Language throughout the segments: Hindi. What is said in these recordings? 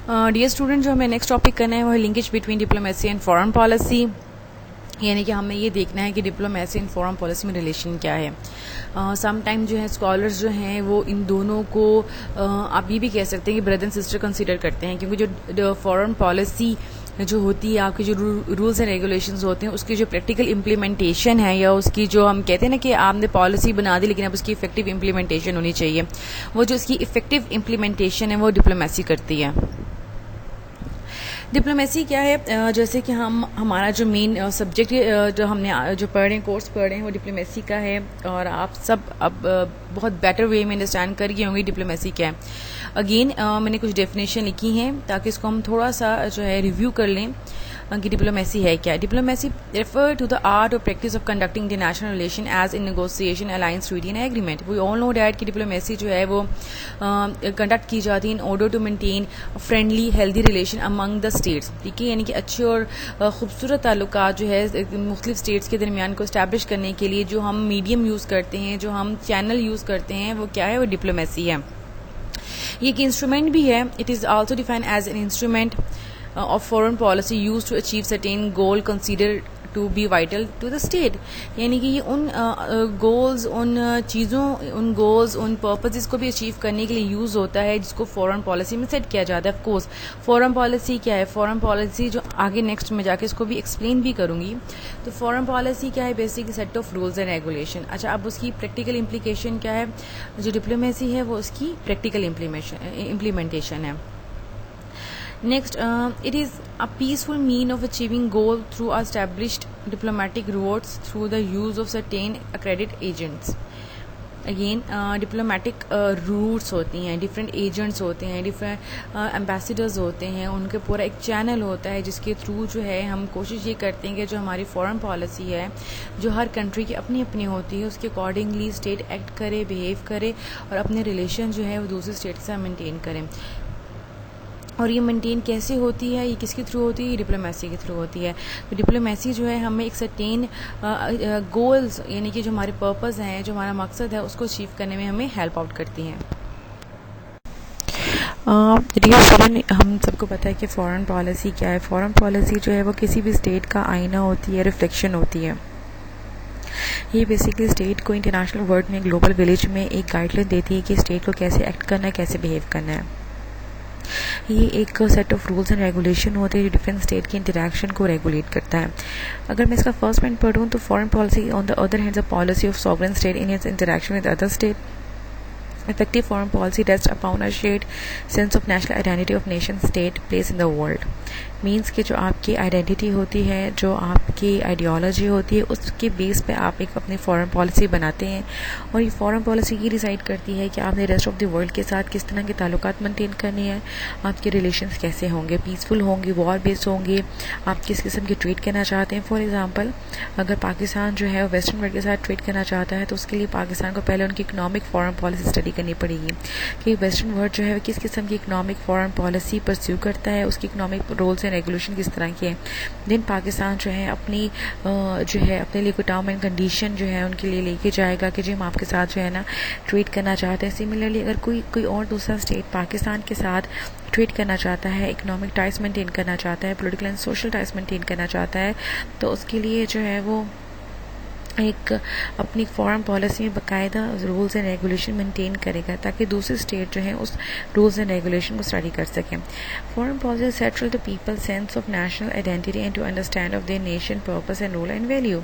डियर स्टूडेंट, जो हमें नेक्स्ट टॉपिक करना है वो है linkage between diplomacy and foreign policy. यानी कि हमें ये देखना है कि डिप्लोमेसी एंड फॉरेन पॉलिसी में रिलेशन क्या है। सम टाइम जो है स्कॉलर्स जो हैं वो इन दोनों को आप ये भी कह सकते हैं कि ब्रदर एंड सिस्टर कंसिडर करते हैं, क्योंकि जो फॉरेन पॉलिसी जो होती है, आपके जो रूल्स एंड रेगुलेशंस होते हैं, उसकी जो प्रैक्टिकल इम्प्लीमेंटेशन है, या उसकी जो हम कहते हैं ना कि आपने पॉलिसी बना दी लेकिन अब उसकी इफेक्टिव इम्प्लीमेंटेशन होनी चाहिए, वो जो उसकी इफेक्टिव इम्प्लीमेंटेशन है वो डिप्लोमेसी करती है। डिप्लोमेसी क्या है, जैसे कि हमारा जो मेन सब्जेक्ट जो हमने जो पढ़ रहे हैं, कोर्स पढ़ रहे हैं, वो डिप्लोमेसी का है। और आप सब अब बहुत बेटर वे में अंडरस्टैंड कर गए होंगे डिप्लोमेसी क्या है। अगेन मैंने कुछ डेफिनेशन लिखी हैं ताकि इसको हम थोड़ा सा जो है रिव्यू कर लें कि डिप्लोमेसी है क्या। Diplomacy refer to the art और practice of conducting international relation as in negotiation, alliance, treaty and agreement. We all know that कि डिप्लोमेसी जो है वो कंडक्ट की जाती है in order to maintain friendly healthy relation among the states. ठीक है, यानी कि अच्छे और खूबसूरत ताल्लुकात जो है मुख्तलिफ स्टेट्स के दरमियान को इस्टेब्लिश करने के लिए जो हम मीडियम यूज़ करते हैं, जो हम चैनल यूज़ करते हैं, वो क्या है, वो डिप्लोमेसी है। ये एक इंस्ट्रूमेंट भी है। It is also defined as an instrument of foreign policy used to achieve certain goal considered to be vital to the state। यानी कि ये उन गोल्स, उन चीज़ों, उन गोल्स, उन पर्पसेस को भी अचीव करने के लिए यूज़ होता है, जिसको फॉरेन पॉलिसी में सेट किया जाता है। ऑफ कोर्स फॉरेन पॉलिसी क्या है, फॉरेन पॉलिसी जो आगे नेक्स्ट में जाके इसको भी एक्सप्लेन भी करूंगी। तो फॉरेन पॉलिसी क्या है, basically set of rules and regulation. अच्छा, अब उसकी प्रैक्टिकल इम्प्लीकेशन क्या है, जो डिप्लोमेसी है वो उसकी प्रैक्टिकल इम्प्लीमेंटेशन है। Next, it is a peaceful mean of achieving goal through established diplomatic routes through the use of certain accredited agents। Again diplomatic routes होती हैं, डिफरेंट एजेंट्स होते हैं, डिफरेंट एम्बेसडर्स होते हैं, उनके पूरा एक चैनल होता है जिसके थ्रू जो है हम कोशिश ये करते हैं कि जो हमारी फॉरेन पॉलिसी है, जो हर कंट्री की अपनी अपनी होती है, उसके अकॉर्डिंगली स्टेट एक्ट करे, बिहेव करे और अपने रिलेशन जो है वो दूसरे स्टेट के साथ मेंटेन करें। और ये मेंटेन कैसे होती है, ये किसके थ्रू होती है, ये डिप्लोमेसी के थ्रू होती है। तो डिप्लोमेसी जो है हमें एक सर्टेन गोल्स, यानी कि जो हमारे पर्पस हैं, जो हमारा मकसद है, उसको अचीव करने में हमें हेल्प आउट करती हैं। डियर स्टूडेंट, हम सबको पता है कि फ़ॉरेन पॉलिसी क्या है। फ़ॉरेन पॉलिसी जो है वो किसी भी स्टेट का आईना होती है, रिफ्लेक्शन होती है। ये बेसिकली स्टेट को इंटरनेशनल वर्ल्ड में, ग्लोबल विलेज में एक गाइडलाइन देती है कि स्टेट को कैसे एक्ट करना है, कैसे बिहेव करना है। ये एक set of rules and regulation होते हैं जो डिफरेंट स्टेट के इंटरेक्शन को रेगुलेट करता है। अगर मैं इसका फर्स्ट पॉइंट पढ़ूँ तो foreign policy on the other hand a policy of sovereign state in its interaction with other state. Effective foreign policy rests upon a shared sense of national identity of nation state place in the world। Means कि जो आपकी आइडेंटिटी होती है, जो आपकी आइडियोलॉजी होती है, उसके बेस पे आप एक अपनी फॉरेन पॉलिसी बनाते हैं। और ये फॉरेन पॉलिसी ये डिसाइड करती है कि आपने रेस्ट ऑफ द वर्ल्ड के साथ किस तरह के ताल्लुकात मेंटेन करने हैं, आपके रिलेशंस कैसे होंगे, पीसफुल होंगे, वॉर बेस्ड होंगे, आप किस किस्म की ट्रेड करना चाहते हैं। फॉर एग्जांपल, अगर पाकिस्तान जो है वेस्टर्न वर्ल्ड के साथ ट्रेड करना चाहता है तो उसके लिए पाकिस्तान को पहले उनकी इकोनॉमिक फॉरेन पॉलिसी स्टडी करनी पड़ेगी कि वेस्टर्न वर्ल्ड जो है किस किस्म की इकोनॉमिक फॉरेन पॉलिसी परस्यू करता है, उसकी इकोनॉमिक रूल्स एंड रेगुलेशन किस तरह की है। देन पाकिस्तान जो है अपनी जो है अपने लिए कोई टर्म एंड कंडीशन जो है उनके लिए लेके जाएगा कि जी हम आपके साथ जो है ना ट्रेड करना चाहते हैं। सिमिलरली अगर कोई और दूसरा स्टेट पाकिस्तान के साथ ट्रेड करना चाहता है, इकोनॉमिक टाइज मेंटेन करना चाहता है, political and social ties maintain करना चाहता है, तो उसके लिए जो है वो एक अपनी फॉरेन पॉलिसी में बाकायदा रूल्स एंड रेगुलेशन मेंटेन करेगा ताकि दूसरे स्टेट जो है उस रूल्स एंड रेगुलेशन को स्टडी कर सकें। Foreign policy central to people sense of national identity and to understand of their nation purpose and role and value.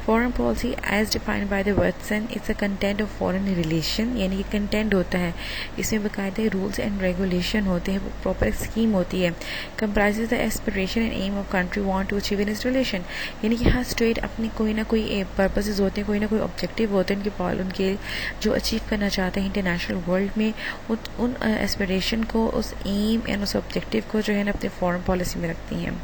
Foreign policy as defined by the Wordson it's a content of foreign relation, यानी कि कंटेंट होता है, इसमें बाकायदे रूल्स एंड रेगुलेशन होते हैं, प्रॉपर स्कीम होती है। Comprises the aspiration and aim of country want to achieve in its relation, यानी कि हर स्टेट अपनी कोई ना कोई पर्पसेस होते हैं, कोई ना कोई ऑब्जेक्टिव होते हैं उनके जो अचीव करना चाहते हैं इंटरनेशनल वर्ल्ड में, उन एस्पिरेशन को, उस एम एंड उस ऑब्जेक्टिव को जो है ना अपने फॉरेन पॉलिसी में रखती हैं।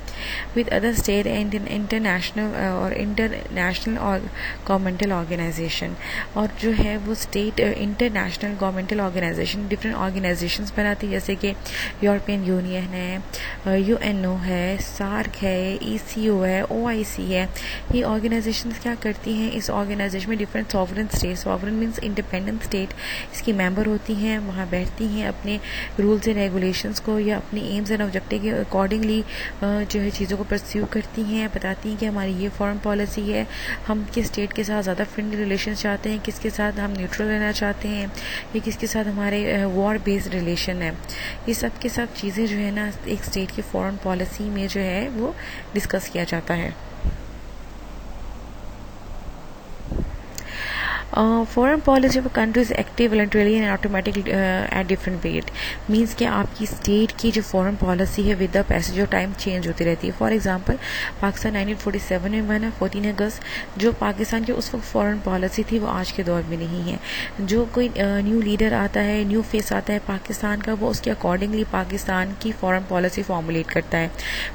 With other state and international और इंटरनेशनल नेशनल और गवर्नमेंटल ऑर्गेनाइजेशन, और जो है वो state international governmental organisation different organisations बनाती है, जैसे कि यूरोपियन यूनियन है, यूएनओ है, सार्क है, ईसीओ है, ओआईसी है। ये ऑर्गेनाइजेशंस क्या करती हैं, इस ऑर्गेनाइजेशन में different sovereign state, sovereign means independent state, इसकी मेंबर होती हैं, वहाँ बैठती हैं, अपने रूल्स एंड रेगुलेशंस को या अपने एम्स एंड ऑब्जेक्टिव के अकॉर्डिंगली जो है चीज़ों को परस्यू करती हैं, बताती हैं कि हमारी ये फॉरेन पॉलिसी है, हम किस स्टेट के साथ ज़्यादा फ्रेंडली रिलेशन चाहते हैं, किसके साथ हम न्यूट्रल रहना चाहते हैं, या किसके साथ हमारे वॉर बेस्ड रिलेशन है। ये सब के सब चीज़ें जो है ना एक स्टेट की फॉरेन पॉलिसी में जो है वो डिस्कस किया जाता है। Foreign policy of country is active voluntarily and automatic at different rate, means कि आपकी स्टेट की जो फॉरेन पॉलिसी है with the passage of time change होती रहती है। फॉर एग्जांपल पाकिस्तान 1947 में बना 14 अगस्त, जो पाकिस्तान की उस वक्त फॉरेन पॉलिसी थी वो आज के दौर में नहीं है। जो कोई न्यू लीडर आता है, न्यू फेस आता है पाकिस्तान का, वो उसके अकॉर्डिंगली पाकिस्तान की फॉरेन पॉलिसी फॉर्मुलेट करता है।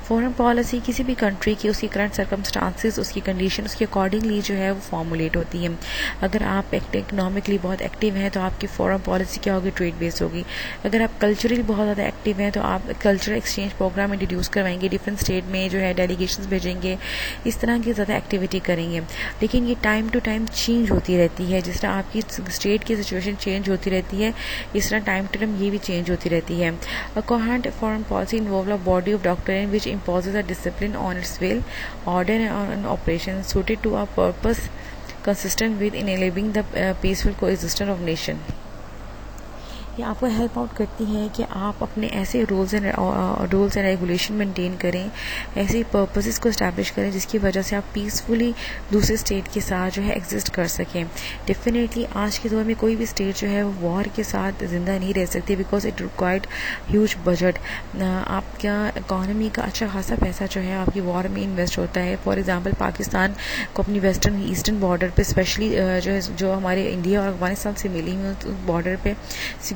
फॉरेन पॉलिसी किसी भी कंट्री की उसकी करंट सर्कमस्टांसिस, उसकी कंडीशन, उसके अकॉर्डिंगली जो है वो फॉर्मुलेट होती है। अगर आप इकोनॉमिकली बहुत एक्टिव हैं तो आपकी फॉरेन पॉलिसी क्या होगी, ट्रेड बेस्ड होगी। अगर आप कल्चरली बहुत ज़्यादा एक्टिव हैं तो आप कल्चरल एक्सचेंज प्रोग्राम इंट्रोड्यूस करवाएंगे, डिफरेंट स्टेट में जो है डेलीगेशंस भेजेंगे, इस तरह की ज़्यादा एक्टिविटी करेंगे। लेकिन ये टाइम टू टाइम चेंज होती रहती है, जिस तरह आपकी स्टेट की सिचुएशन चेंज होती रहती है, इस तरह टाइम टू टाइम ये भी चेंज होती रहती है। A coherent foreign policy involve a body of doctrine which imposes a discipline on its will, order and operation suited to a purpose consistent with enabling the peaceful coexistence of nation। ये आपको हेल्प आउट करती है कि आप अपने ऐसे रूल्स एंड रेगुलेशन मेंटेन करें, ऐसे पर्पसेस को इस्टेब्लिश करें जिसकी वजह से आप पीसफुली दूसरे स्टेट के साथ जो है एग्जिस्ट कर सकें। डेफिनेटली आज के दौर में कोई भी स्टेट जो है वो वॉर के साथ ज़िंदा नहीं रह सकती, because it required huge budget. आपका इकॉनमी का अच्छा खासा पैसा जो है आपकी वॉर में इन्वेस्ट होता है। फॉर एग्जांपल पाकिस्तान को अपनी वेस्टर्न ईस्टर्न बॉर्डर पे स्पेशली जो हमारे इंडिया और अफगानिस्तान से मिली हुई बॉर्डर पे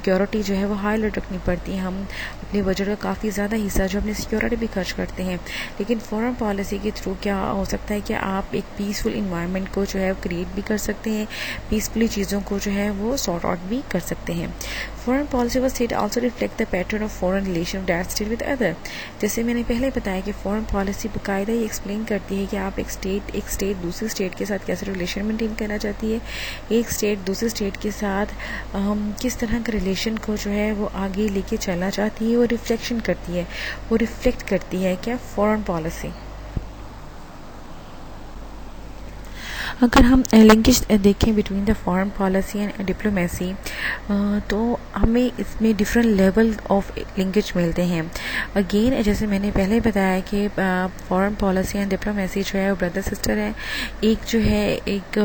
सिक्योरिटी जो है वो हाई अलर्ट रखनी पड़ती है। हम अपने बजट का काफ़ी ज़्यादा हिस्सा जो अपनी सिक्योरिटी भी खर्च करते हैं। लेकिन फॉरेन पॉलिसी के थ्रू क्या हो सकता है कि आप एक पीसफुल इन्वायरमेंट को जो है क्रिएट भी कर सकते हैं, पीसफुली चीज़ों को जो है वो सॉर्ट आउट भी कर सकते हैं। Foreign policy of state also reflect the pattern of foreign relation of that state with other. जैसे मैंने पहले बताया कि फॉरेन पॉलिसी बाकायदा ये एक्सप्लेन करती है कि आप एक स्टेट दूसरी स्टेट के साथ कैसे रिलेशन मेंटेन करना चाहती है, एक स्टेट दूसरे स्टेट के साथ किस तरह का रिलेशन को जो है वो आगे लेके चलना चाहती है, वो रिफ्लेक्शन करती है, वो रिफ्लेक्ट करती है क्या फॉरेन पॉलिसी। अगर हम लिंकेज देखें between the foreign policy and diplomacy, तो हमें इसमें डिफरेंट लेवल ऑफ लिंकेज मिलते हैं। अगेन जैसे मैंने पहले बताया कि फॉरेन पॉलिसी एंड डिप्लोमेसी जो है वो ब्रदर सिस्टर है। एक जो है एक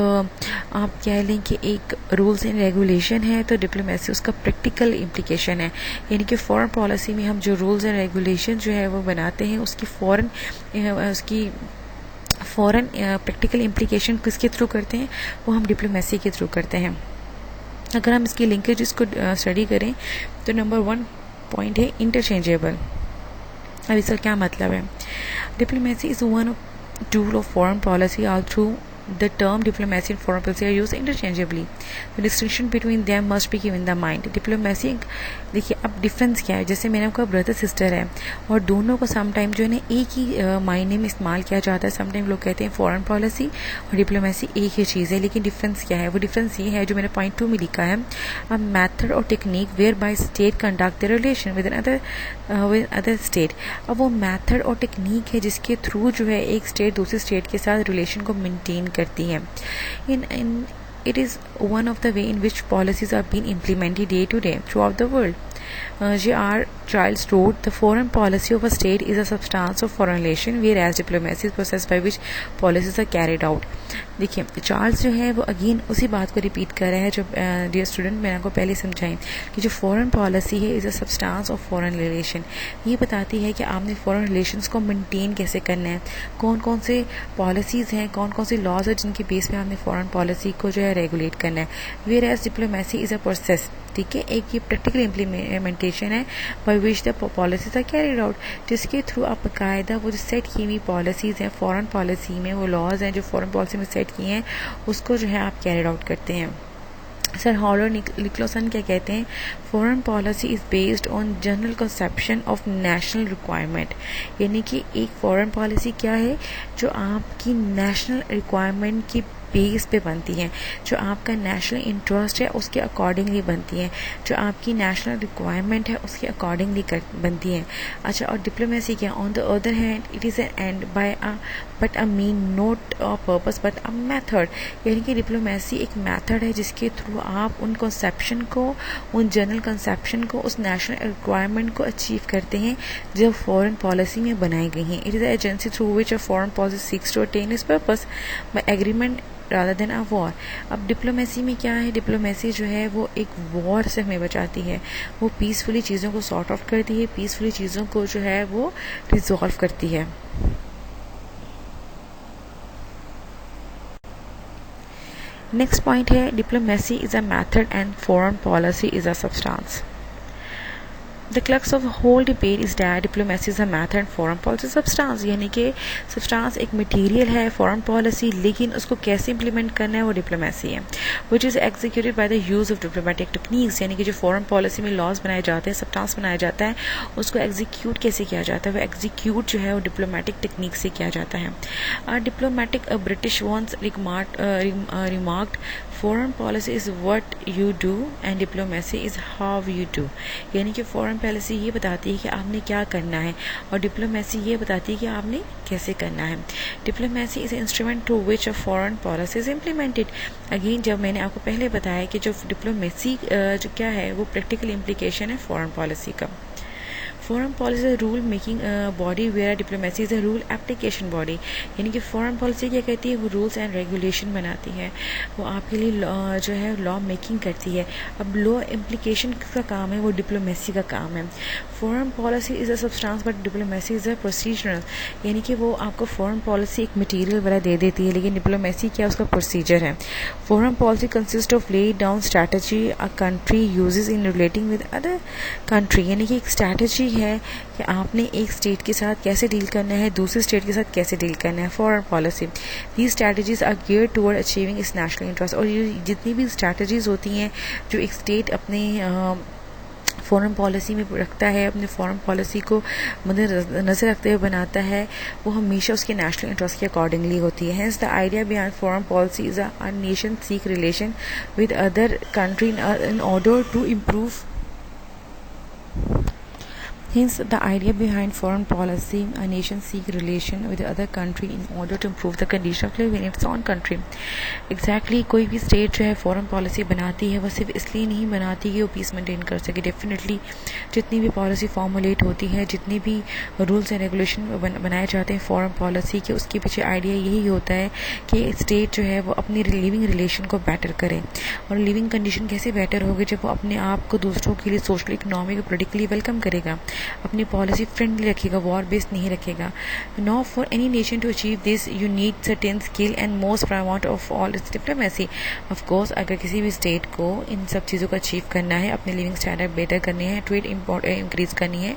आप कह लें कि एक रूल्स एंड रेगुलेशन है, तो डिप्लोमेसी उसका प्रैक्टिकल इम्प्लीकेशन है। यानी कि फॉरेन पॉलिसी में हम जो रूल्स एंड रेगुलेशन जो है वो बनाते हैं उसकी फॉरेन प्रैक्टिकल इम्प्लीकेशन किसके थ्रू करते हैं, वो हम डिप्लोमेसी के थ्रू करते हैं। अगर हम इसकी लिंकेज को स्टडी करें तो नंबर 1 पॉइंट है इंटरचेंजेबल। अब इसका क्या मतलब है, diplomacy is one tool of foreign policy all through the term diplomacy and foreign policy are used interchangeably. The distinction between them must be kept in the mind. Diplomacy देखिए अब डिफरेंस क्या है, जैसे मैंने आपका ब्रदर सिस्टर है और दोनों को समटाइम जो है ना एक ही मायने में इस्तेमाल किया जाता है। समटाइम लोग कहते हैं फॉरेन पॉलिसी और डिप्लोमेसी एक ही चीज़ है, लेकिन डिफरेंस क्या है, वो डिफरेंस ये है जो मैंने पॉइंट 2 में लिखा है, अ मैथड और technique whereby state conduct the relation with other state. अब वो मैथड और टेक्निक है जिसके थ्रू जो है एक स्टेट दूसरे स्टेट के साथ रिलेशन को मेंटेन करती है। It is one of the way in which policies are being implemented day to day throughout the world. J.R. Childs wrote, "The foreign policy of a state is a substance of foreign relation, whereas diplomacy is process by which policies are carried out." देखिए चार्ल्स जो है वो अगेन उसी बात को रिपीट कर रहे हैं जो डियर स्टूडेंट मैंने आपको पहले समझाई कि जो फॉरेन पॉलिसी है is a substance of foreign relation. ये बताती है कि आपने फॉरेन रिलेशंस को मेंटेन कैसे करना है, कौन कौन से पॉलिसीज़ हैं, कौन कौन से लॉज है जिनके बेस पे आपने फॉरेन पॉलिसी को जो है रेगुलेट करना है। Whereas diplomacy is a process होती कि एक ये प्रैक्टिकल इम्प्लीमेंटेशन है by which the policies are carried out, जिसके थ्रू आप बाकायदा वो जो सेट की हुई पॉलिसीज़ हैं फॉरेन पॉलिसी में, वो लॉज हैं जो फॉरेन पॉलिसी में सेट किए हैं, उसको जो है आप कैरिड आउट करते हैं। सर हॉलर निकलोसन क्या कहते हैं, foreign policy is based on general conception of national requirement, यानी कि एक फॉरेन पॉलिसी क्या है जो आपकी नेशनल रिक्वायरमेंट की बेस पे बनती हैं, जो आपका नेशनल इंटरेस्ट है उसके अकॉर्डिंगली बनती हैं, जो आपकी नेशनल रिक्वायरमेंट है उसके अकॉर्डिंगली बनती हैं। अच्छा, और डिप्लोमेसी क्या, on the other hand it is an end by a but a mean not a purpose but a method, यानी कि डिप्लोमेसी एक मेथड है जिसके थ्रू आप उन कंसेप्शन को, उन जनरल कंसेप्शन को, उस नेशनल रिक्वायरमेंट को अचीव करते हैं जो फॉरेन पॉलिसी में बनाई गई हैं। It is the agency through which a foreign policy seeks to attain is purpose by agreement rather than a war. अब डिप्लोमेसी में क्या है, डिप्लोमेसी जो है वो एक वॉर से हमें बचाती है, वो पीसफुली चीज़ों को सॉर्ट आउट करती है, पीसफुली चीज़ों को जो है वो रिजॉल्व करती है। नेक्स्ट पॉइंट है diplomacy is a method and foreign policy is a substance. The crux of the whole debate is that diplomacy is a method and foreign policy substance, यानी कि substance एक मटीरियल है foreign policy, लेकिन उसको कैसे implement करना है वो डिप्लोमेसी है, which is executed by the use of diplomatic techniques, यानी कि जो foreign policy में laws बनाए जाते हैं, substance बनाया जाता है, उसको execute कैसे किया जाता है, वो execute जो है वो diplomatic technique से किया जाता है। A British once remarked foreign policy is what you do and diplomacy is how you do, यानी कि फॉरेन पॉलिसी ये बताती है कि आपने क्या करना है और डिप्लोमेसी ये बताती है कि आपने कैसे करना है। Diplomacy is instrument through which a foreign policy is implemented. Again जब मैंने आपको पहले बताया कि जो डिप्लोमेसी जो क्या है वो प्रैक्टिकल इम्प्लीकेशन है फॉरेन पॉलिसी का। Foreign policy is rule making body where diplomacy is a rule application body, यानी कि फॉरेन पॉलिसी क्या कहती है, वो रूल्स एंड रेगुलेशन बनाती है, वो आपके लिए जो है लॉ मेकिंग करती है। अब लॉ इम्प्लीकेशन का काम है, वो डिप्लोमेसी का काम है। Foreign policy is a substance but diplomacy is a procedural, यानी कि वो आपको फॉरेन पॉलिसी एक मटीरियल वाला दे देती है, लेकिन डिप्लोमेसी क्या उसका प्रोसीजर है। Foreign policy consist of lay down strategy a country uses in relating with other country, यानी कि एक स्ट्रैटेजी है कि आपने एक स्टेट के साथ कैसे डील करना है, दूसरे स्टेट के साथ कैसे डील करना है। Foreign policy these strategies are geared toward achieving its national interest, और ये जितनी भी स्ट्रैटेजीज होती हैं जो एक स्टेट अपने फॉरेन पॉलिसी में रखता है, अपने फॉरेन पॉलिसी को नज़र रखते हुए बनाता है, वो हमेशा उसके नेशनल इंटरेस्ट के अकॉर्डिंगली होती है। Hence the idea behind foreign policy is a nation seek relation with other country in order to improve Hence, the idea behind foreign policy, a nation seek relation with the other country in order to improve the condition of living in its own country. Exactly, कोई भी स्टेट जो है फॉरेन पॉलिसी बनाती है वो सिर्फ इसलिए नहीं बनाती कि वो पीस मेंटेन कर सके। डेफिनेटली जितनी भी पॉलिसी फॉर्मुलेट होती है, जितनी भी रूल्स एंड रेगुलेशन बनाए जाते हैं फॉरेन पॉलिसी के, उसके पीछे आइडिया यही होता है कि स्टेट जो है वो अपनी लिविंग रिलेशन को बेटर करे। और लिविंग कंडीशन कैसे बेटर होगी, जब वो अपने आप को दूसरों के लिए सोशली, इकोनॉमिक, पोलिटिकली वेलकम करेगा, अपनी पॉलिसी फ्रेंडली रखेगा, वॉर बेस्ड नहीं रखेगा। No for any nation to achieve this you need certain skill and most paramount of all its diplomacy. Of course अगर किसी भी स्टेट को इन सब चीज़ों को अचीव करना है, अपनी लिविंग स्टैंडर्ड बेटर करनी है, ट्रेड इंक्रीज करनी है,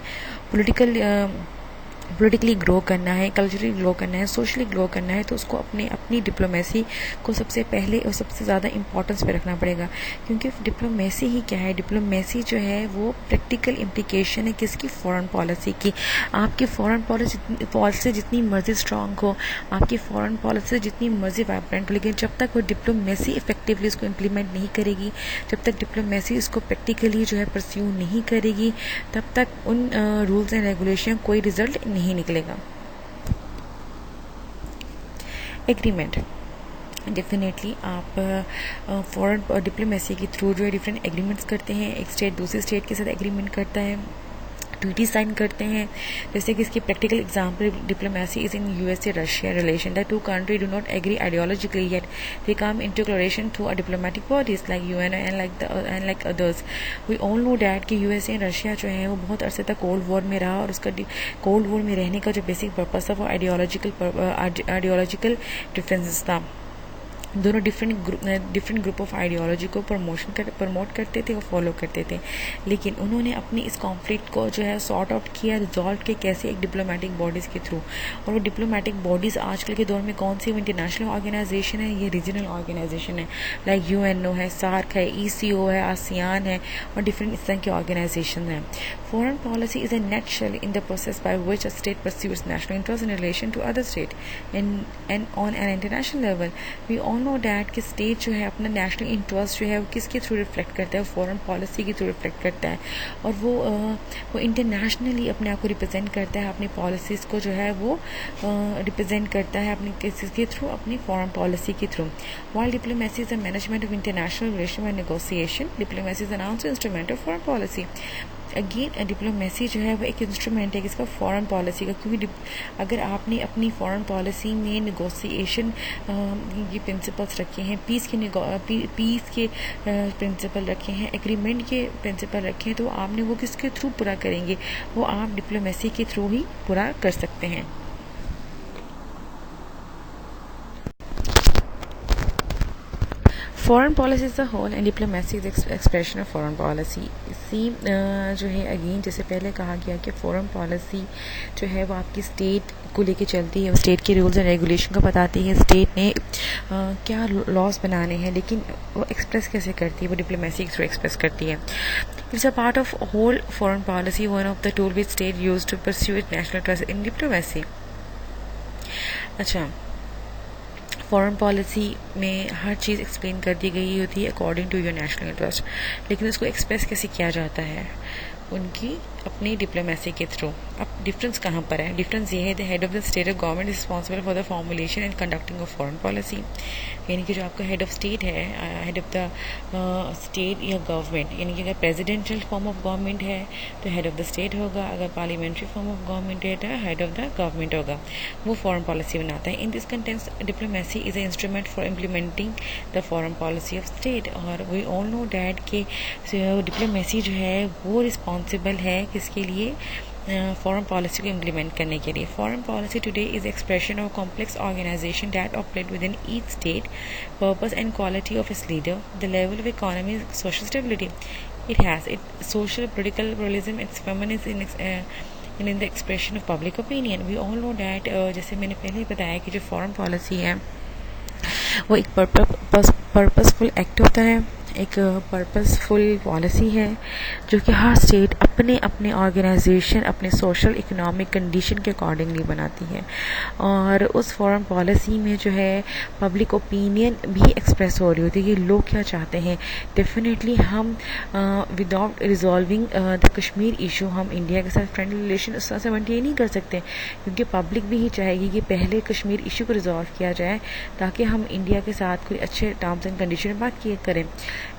पोलिटिकली ग्रो करना है, कल्चरली ग्रो करना है, सोशली ग्रो करना है, तो उसको अपनी डिप्लोमेसी को सबसे पहले और सबसे ज़्यादा इंपॉर्टेंस पे रखना पड़ेगा। क्योंकि डिप्लोमेसी ही क्या है, डिप्लोमेसी जो है वो प्रैक्टिकल इम्प्लीकेशन है किसकी, फॉरेन पॉलिसी की। आपकी फॉरेन पॉलिसी जितनी मर्जी स्ट्रांग हो, आपकी फॉरेन पॉलिसी जितनी मर्जी वाइब्रेंट हो, लेकिन जब तक वो डिप्लोमेसी इफेक्टिवली इसको इम्प्लीमेंट नहीं करेगी, जब तक डिप्लोमेसी इसको प्रैक्टिकली जो है परस्यू नहीं करेगी, तब तक उन रूल्स एंड रेगुलेशन कोई रिजल्ट नहीं निकलेगा। एग्रीमेंट, डेफिनेटली आप फॉरेन डिप्लोमेसी के थ्रू जो है डिफरेंट एग्रीमेंट्स करते हैं। एक स्टेट दूसरी स्टेट के साथ एग्रीमेंट करता है, ट्रीटी साइन करते हैं। जैसे कि इसकी practical example diplomacy is in USA Russia relation. The two country do not agree ideologically yet they come into declaration through a diplomatic bodies like UN and like others. We all know that कि यूएसए एंड रशिया जो है वो बहुत अरसे तक कोल्ड वॉर में रहा, और उसका कोल्ड वॉर में रहने का जो बेसिक पर्पस था वो आइडियोलॉजिकल डिफरेंसेस था। दोनों डिफरेंट ग्रुप ऑफ आइडियोलॉजी को प्रमोट करते थे और फॉलो करते थे, लेकिन उन्होंने अपनी इस कॉन्फ्लिक्ट को जो है सॉर्ट आउट किया, रिजॉल्व किया कैसे, एक डिप्लोमेटिक बॉडीज़ के थ्रू। और वो डिप्लोमेटिक बॉडीज़ आजकल के दौर में कौन सी, वो इंटरनेशनल ऑर्गेनाइजेशन है, ये रीजनल ऑर्गेनाइजेशन है, लाइक UNO है, सार्क है, ECO है, आसियान है, और डिफरेंट इस तरह की ऑर्गेनाइजेशन है। Foreign policy is a nutshell in the process by which a state pursues national interest in relation to other state, and on an international level we all know that कि state जो है अपना national interest जो है वो किसके थ्रू रिफ्लेक्ट करता है, foreign policy के थ्रू रिफ्लेक्ट करता है, और वो internationally अपने आप को रिप्रेजेंट करता है, अपनी पॉलिसीज़ को जो है वो रिप्रेजेंट करता है अपनी किसके थ्रू, अपनी foreign policy के through. While diplomacy is a management of international relation and negotiation, diplomacy is an also instrument of foreign policy। Again diplomacy जो है वो एक इंस्ट्रूमेंट है किसका, फॉरेन पॉलिसी का, क्योंकि अगर आपने अपनी फॉरेन पॉलिसी में निगोसिएशन के प्रिंसिपल्स रखे हैं, पीस के प्रिंसिपल रखे हैं, एग्रीमेंट के प्रिंसिपल रखे हैं, तो आपने वो किसके थ्रू पूरा करेंगे, वो आप डिप्लोमेसी के थ्रू ही पूरा कर सकते हैं। Foreign policy is the whole and diplomacy is expression of foreign policy. इसी जो है अगेन जैसे पहले कहा गया कि फॉरेन पॉलिसी जो है वो आपकी स्टेट को लेके चलती है, स्टेट के रूल्स एंड रेगुलेशन को बताती है, स्टेट ने क्या लॉज बनाने हैं, लेकिन वो एक्सप्रेस कैसे करती है, वो डिप्लोमेसी के थ्रू एक्सप्रेस करती है। It's a part of whole foreign policy, one of the tool which state use to pursue it national interest in diplomacy. अच्छा, फॉरेन पॉलिसी में हर चीज़ एक्सप्लेन कर दी गई होती है according to your national interest, लेकिन उसको एक्सप्रेस कैसे किया जाता है, उनकी अपनी डिप्लोमेसी के थ्रू। अब डिफरेंस कहाँ पर है, डिफरेंस ये है the head of the state of government is responsible for the formulation and conducting of foreign policy, यानी कि जो आपका हेड ऑफ स्टेट है, हेड ऑफ द स्टेट या गवर्नमेंट, यानी कि अगर प्रेसिडेंशियल फॉर्म ऑफ गवर्नमेंट है तो हेड ऑफ द स्टेट होगा, अगर पार्लियामेंट्री फॉर्म ऑफ गवर्नमेंट है तो हेड ऑफ द गवर्नमेंट होगा, वो फॉरेन पॉलिसी बनाता है। In this contains diplomacy is a instrument for implementing the foreign policy of state, और वी ऑल नो डैट कि डिप्लोमेसी जो है वो रिस्पॉन्सिबल है किसके लिए, फॉरेन पॉलिसी को इम्प्लीमेंट करने के लिए। Foreign policy today is expression of complex organisation that operate within each state, purpose and quality of its leader, the level of economy, social stability it has, it social political pluralism, its feminist in the expression of public opinion. We all know that जैसे मैंने पहले ही बताया कि जो फॉरेन पॉलिसी है वो एक पर्पसफुल एक्ट होता है, एक पर्पसफुल पॉलिसी है जो कि हर स्टेट अपने अपने ऑर्गेनाइजेशन, अपने सोशल इकोनॉमिक कंडीशन के अकॉर्डिंगली बनाती है, और उस फॉरेन पॉलिसी में जो है पब्लिक ओपिनियन भी एक्सप्रेस हो रही होती है कि लोग क्या चाहते हैं। डेफिनेटली हम without resolving the Kashmir issue हम इंडिया के साथ फ्रेंडली रिलेशन उस तरह से मेंटेन नहीं कर सकते, क्योंकि पब्लिक भी ही चाहेगी कि पहले कश्मीर इशू को रिजॉल्व किया जाए ताकि हम इंडिया के साथ कोई अच्छे टर्म्स एंड कंडीशन में बात किया करें।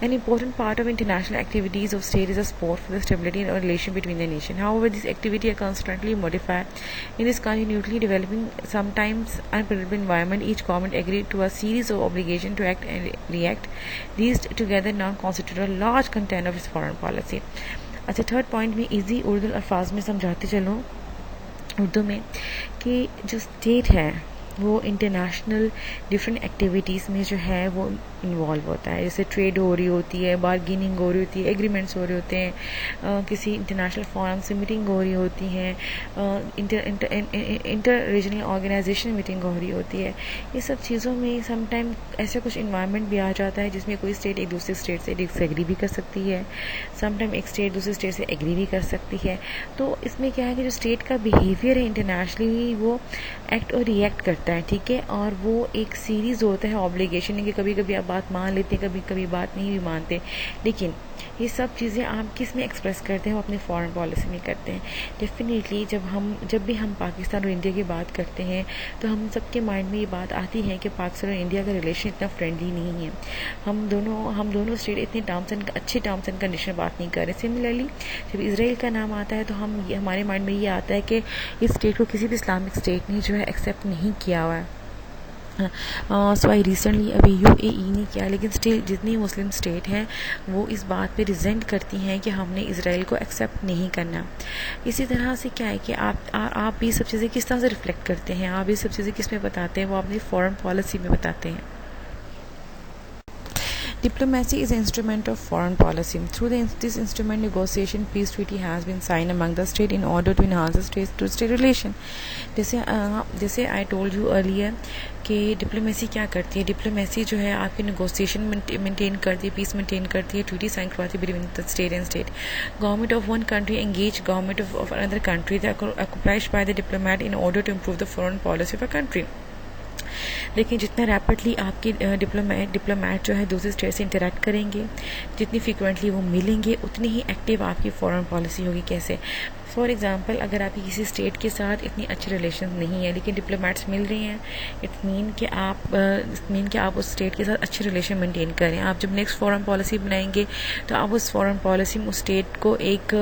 An important part of international activities of state is a support for the stability and relation between the nation. However, these activities are constantly modified. In this continually developing, sometimes unpredictable environment, each government agreed to a series of obligations to act and react. These together now constitute a large content of its foreign policy. अच्छा, थर्ड पॉइंट में इजी उर्दू अल्फाज में समझाते चलूँ उर्दू में कि जो स्टेट है वो इंटरनेशनल डिफरेंट एक्टिविटीज़ में जो है वो इन्वॉल्व होता है, जैसे ट्रेड हो रही होती है, बार्गेनिंग हो रही होती है, एग्रीमेंट्स हो रहे होते हैं, किसी इंटरनेशनल फोरम से मीटिंग हो रही होती है, इंटर रीजनल ऑर्गेनाइजेशन मीटिंग हो रही होती है। ये सब चीज़ों में समटाइम ऐसा कुछ इन्वायरमेंट भी आ जाता है जिसमें कोई स्टेट एक दूसरे स्टेट से डिसएग्री भी कर सकती है, समटाइम एक स्टेट दूसरे स्टेट से एग्री भी कर सकती है। तो इसमें क्या है कि जो स्टेट का बिहेवियर है इंटरनेशनली वो एक्ट और रिएक्ट करता है, ठीक है, और वो एक सीरीज़ होता है ऑब्लिगेशन कि कभी कभी आप बात मान लेते हैं, कभी कभी बात नहीं भी मानते, लेकिन ये सब चीज़ें आप किस में एक्सप्रेस करते हैं, वो अपनी फॉरेन पॉलिसी में करते हैं। डेफिनेटली जब भी हम पाकिस्तान और इंडिया की बात करते हैं तो हम सबके माइंड में ये बात आती है कि पाकिस्तान और इंडिया का रिलेशन इतना फ्रेंडली नहीं है, हम दोनों स्टेट इतने अच्छे टर्म्स एंड कंडीशन बात नहीं कर रहे। सिमिलरली जब इसराइल का नाम आता है तो हमारे माइंड में ये आता है कि इस स्टेट को किसी भी इस्लामिक स्टेट ने जो है एक्सेप्ट नहीं किया हुआ है। सो आई रिसेंटली अभी UAE ने किया, लेकिन स्टिल जितनी मुस्लिम स्टेट हैं वो इस बात पे रिजेंट करती हैं कि हमने इसराइल को एक्सेप्ट नहीं करना। इसी तरह से क्या है कि आप ये सब चीज़ें किस तरह से रिफ्लेक्ट करते हैं, आप ये सब चीज़ें किस में बताते हैं, वो अपनी फॉरेन पॉलिसी में बताते हैं। Diplomacy is an instrument of foreign policy. Through this instrument, negotiation peace treaty has been signed among the state in order to enhance the state-to-state relation. जैसे I told you earlier कि डिप्लोमेसी क्या करती है. डिप्लोमेसी जो है आपकी नेगोशिएशन मेंटेन करती है, पीस मेंटेन करती है, ट्रीटी साइन करवाती है between the state and state. Government of one country engage government of another country occupied by the diplomat in order to improve the foreign policy of a country. लेकिन जितना रैपिडली आपके डिप्लोमेट जो है दूसरे स्टेट से इंटरेक्ट करेंगे, जितनी फ्रिक्वेंटली वो मिलेंगे, उतनी ही एक्टिव आपकी फॉरेन पॉलिसी होगी. कैसे? फॉर एग्जांपल, अगर आपकी किसी स्टेट के साथ इतनी अच्छी रिलेशन नहीं है लेकिन डिप्लोमेट्स मिल रहे हैं, इट्स मीन कि आप उस स्टेट के साथ अच्छे रिलेशन मेंटेन करें. आप जब नेक्स्ट फॉरेन पॉलिसी बनाएंगे तो आप उस फॉरेन पॉलिसी में उस स्टेट को एक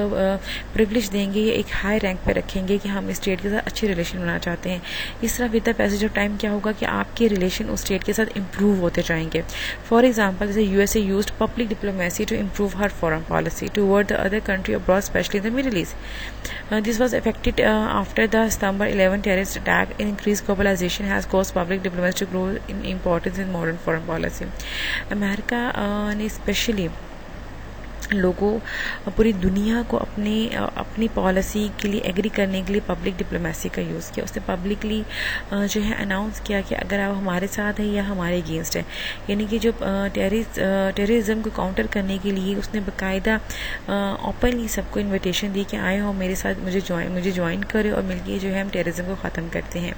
प्रिविलेज देंगे या एक हाई रैंक पर रखेंगे कि हम इस स्टेट के साथ अच्छी रिलेशन बनाना चाहते हैं. इस तरह with the passage of time क्या होगा कि आपके रिलेशन उस स्टेट के साथ इम्प्रूव होते जाएंगे. फॉर एग्जाम्पल, जैसे USA used public diplomacy to improve her foreign policy toward the other country abroad, specially in the Middle East. This was affected after the September 11 terrorist attack. Increased globalization has caused public diplomacy to grow in importance in modern foreign policy. America ने स्पेशली लोगों पूरी दुनिया को अपनी पॉलिसी के लिए एग्री करने के लिए पब्लिक डिप्लोमेसी का यूज़ किया. उसने पब्लिकली जो है अनाउंस किया कि अगर आप हमारे साथ हैं या हमारे अगेंस्ट है. यानी कि जो टेररिज्म को काउंटर करने के लिए उसने बाकायदा ओपनली सबको इनविटेशन दी कि आए हो मेरे साथ, मुझे ज्वाइन करें और मिलके जो है हम टेररिज्म को ख़त्म करते हैं.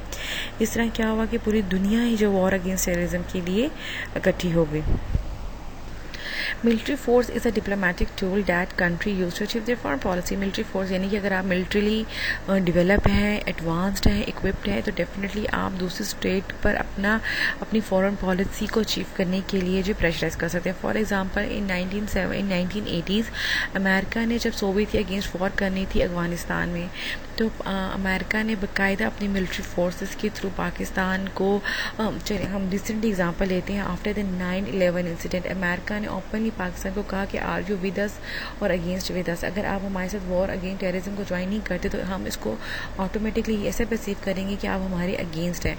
इस तरह क्या हुआ कि पूरी दुनिया ही जो वॉर अगेंस्ट टेररिज्म के लिए इकट्ठी हो गई. Military force is a diplomatic tool that country use to achieve their foreign policy. Military force यानी कि अगर आप मिलिट्रीली डेवलप है, एडवांस्ड है, इक्विप्ड है, तो डेफिनेटली आप दूसरी स्टेट पर अपनी फॉरेन पॉलिसी को अचीव करने के लिए जो प्रेशराइज कर सकते हैं. For example, in 1980s America ने जब सोवियत के अगेंस्ट वॉर करनी थी अफगानिस्तान में, तो अमेरिका ने बाकायदा अपनी मिलिट्री फोर्सेस के थ्रू पाकिस्तान को चलिए हम रिसेंट एग्जांपल लेते हैं. आफ्टर द 9/11 इंसिडेंट अमेरिका ने ओपनली पाकिस्तान को कहा कि आर यू विद अस और अगेंस्ट विद अस. अगर आप हमारे साथ वॉर अगेंस्ट टेररिज्म को ज्वाइन नहीं करते तो हम इसको ऑटोमेटिकली ऐसे परसीव करेंगे कि आप हमारे अगेंस्ट हैं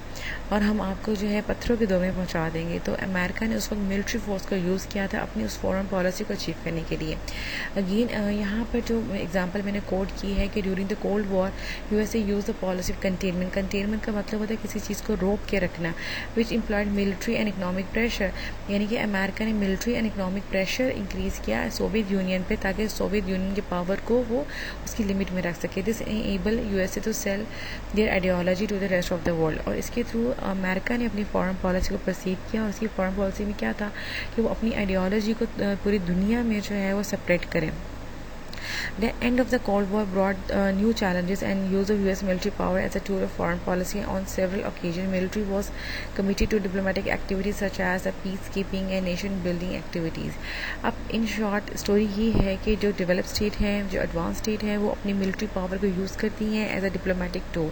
और हम आपको जो है पत्थरों के दो में पहुंचा देंगे. तो अमेरिका ने उस वक्त मिलिट्री फोर्स का यूज़ किया था अपनी उस फॉरेन पॉलिसी को अचीव करने के लिए. अगेन यहाँ पर जो एग्जाम्पल मैंने कोट की है कि during the cold war USA use the policy of containment. Containment का मतलब होता है किसी चीज़ को रोक के रखना, which employed military and economic pressure. यानी कि अमेरिका ने military and economic pressure increase किया सोवियत यूनियन पे ताकि सोवियत यूनियन के पावर को वो उसकी लिमिट में रख सके. This enable USA to sell their ideology to the rest of the world. और इसके थ्रू अमेरिका ने अपनी फॉरेन पॉलिसी को परसीव किया और उसकी फॉरेन पॉलिसी में क्या था कि वो अपनी आइडियोलॉजी को पूरी दुनिया में जो है वो सेपरेट करें. The end of the Cold War brought new challenges and use of U.S. military power as a tool of foreign policy. On several occasions, military was committed to diplomatic activities such as peacekeeping and nation-building activities. अब in short story ये है कि जो developed state हैं, जो advanced state हैं, वो अपनी military power को use करती हैं as a diplomatic tool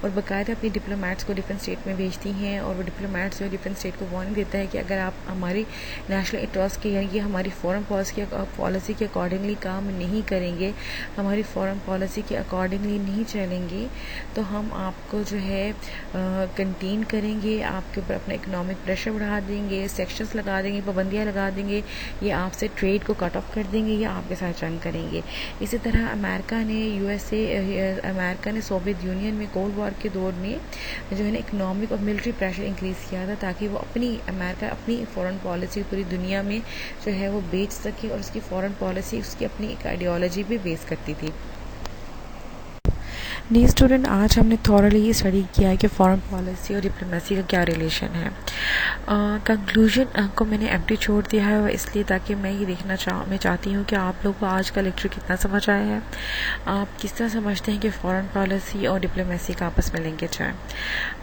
और बाकायदा अपनी diplomats को different state में भेजती हैं और वो diplomats जो different state को warning देता है कि अगर आप हमारी national interest के यानी कि हमारी foreign policy के accordingly काम नहीं करेंगे, हमारी फॉरेन पॉलिसी के अकॉर्डिंगली नहीं चलेंगे, तो हम आपको जो है कंटेन करेंगे, आपके ऊपर अपना इकोनॉमिक प्रेशर बढ़ा देंगे, सेक्शंस लगा देंगे, पाबंदियाँ लगा देंगे, ये आपसे ट्रेड को कट ऑफ कर देंगे या आपके साथ जंग करेंगे. इसी तरह अमेरिका ने सोवियत यूनियन में कोल्ड वॉर के दौर में जो है ना इकोनॉमिक और मिलिट्री प्रेशर इंक्रीज किया था ताकि वो अमेरिका अपनी फॉरेन पॉलिसी पूरी दुनिया में जो है वो बेच सके और उसकी फॉरेन पॉलिसी उसकी अपनी एक आइडियोलॉजी भी बेस करती थी. डी स्टूडेंट, आज हमने थॉरली ये स्टडी किया है कि फॉरेन पॉलिसी और डिप्लोमेसी का क्या रिलेशन है. कंक्लूजन को मैंने एम्प्टी छोड़ दिया है और इसलिए ताकि मैं ये मैं चाहती हूँ कि आप लोग को आज का लेक्चर कितना समझ आया है, आप किस तरह समझते हैं कि फॉरेन पॉलिसी और डिप्लोमेसी का आपस में लिंकेज है.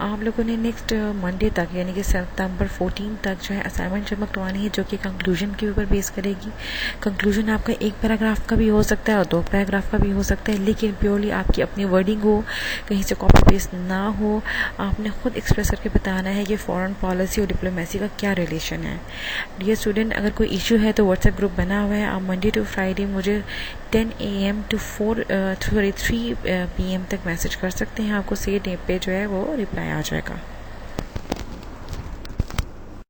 आप लोगों ने नेक्स्ट मंडे तक यानी कि सितंबर 14 तक जो है असाइनमेंट जमा करवानी है जो कि कंक्लूजन के ऊपर बेस करेगी. कंक्लूजन आपका एक पैराग्राफ का भी हो सकता है और 2 पैराग्राफ का भी हो सकता है, लेकिन प्योरली आपकी अपनी वर्डिंग हो, कहीं से कॉपी पेस्ट ना हो. आपने खुद एक्सप्रेस करके बताना है कि फॉरेन पॉलिसी और डिप्लोमेसी का क्या रिलेशन है. डियर स्टूडेंट, अगर कोई इशू है तो व्हाट्सएप ग्रुप बना हुआ है. आप मंडे टू फ्राइडे मुझे 10 AM to 3 PM तक मैसेज कर सकते हैं. आपको सेम डे पे जो है वो रिप्लाई आ जाएगा.